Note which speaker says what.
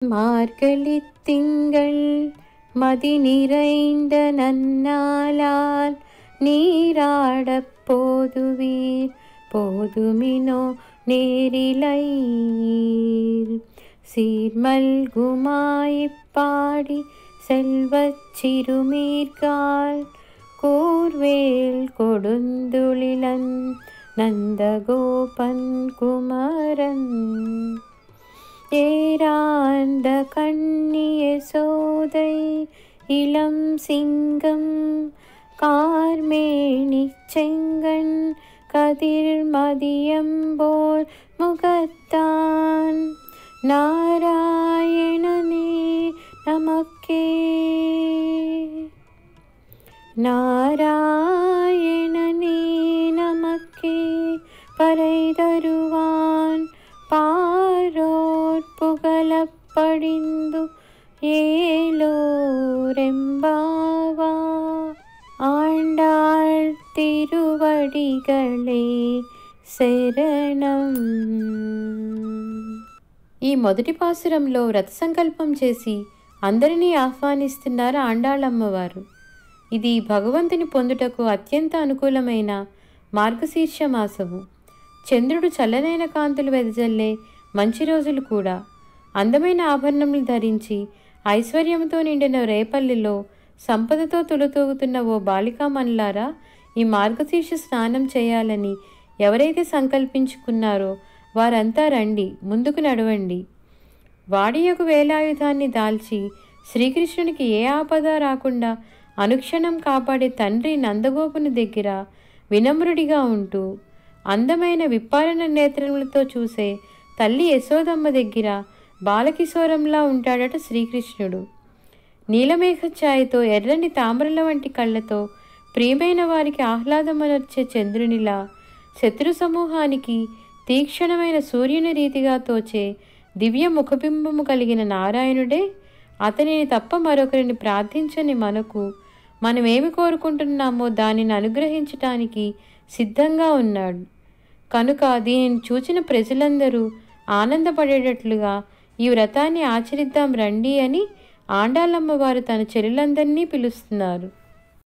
Speaker 1: மார்கழித் திங்கள் மதி நிறைந்த நன்னாளால் நீராடப் போதுவீர் போதுமினோ நேரிலையீர். சீர்மல்குமாயிப் பாடி செல்வச் சிறுமீர்கால் கூர்வேல் கொடுந்துளிலன் நந்தகோபன் குமரன். ஏரார்ந்த கண்ணிய சோதை இளம் சிங்கம் கார்மேனிச் செங்கண் கதிர் மதியம்போல் முகத்தான். நாராயணனே நமக்கே நாராயணனே நமக்கே பறை தருவான் பாரோர் புகழப் படிந்து ஏலோரெம்பாவா. ஆண்டாள் తిరువడిగళే శరణం. ఈ మొదటి పాసురంలో వ్రత సంకల్పం చేసి అందరినీ ఆహ్వానిస్తున్నారు ఆండాళమ్మవారు. ఇది భగవంతుని పొందుటకు అత్యంత అనుకూలమైన మార్గశీర్ష మాసము. చంద్రుడు చల్లనైన కాంతులు వెదజల్లే మంచి రోజులు కూడా. అందమైన ఆభరణములు ధరించి ఐశ్వర్యంతో నిండిన రేపల్లిలో సంపదతో తులుతూగుతున్న ఓ బాలికామణులారా, ఈ మార్గశీర్ష స్నానం చేయాలని ఎవరైతే సంకల్పించుకున్నారో వారంతా రండి, ముందుకు నడవండి. వాడి యొక్క వేలాయుధాన్ని దాల్చి శ్రీకృష్ణునికి ఏ ఆపద రాకుండా అనుక్షణం కాపాడే తండ్రి నందగోపుని దగ్గర వినమ్రుడిగా ఉంటూ అందమైన విప్పారణ నేత్రములతో చూసే తల్లి యశోదమ్మ దగ్గర బాలకిశోరంలా ఉంటాడట శ్రీకృష్ణుడు. నీలమేఘ ఛాయతో ఎర్రని తామరల వంటి కళ్ళతో ప్రియమైన వారికి ఆహ్లాదమనర్చే చంద్రునిలా, శత్రు సమూహానికి తీక్షణమైన సూర్యుని రీతిగా తోచే దివ్య ముఖబింబము కలిగిన నారాయణుడే అతనిని తప్ప మరొకరిని ప్రార్థించని మనకు మనమేమి కోరుకుంటున్నామో దానిని అనుగ్రహించటానికి సిద్ధంగా ఉన్నాడు. కనుక దీనిని చూచిన ప్రజలందరూ ఆనందపడేటట్లుగా ఈ వ్రతాన్ని ఆచరిద్దాం రండి అని ఆండాళమ్మవారు తన చెల్లెలందరినీ పిలుస్తున్నారు.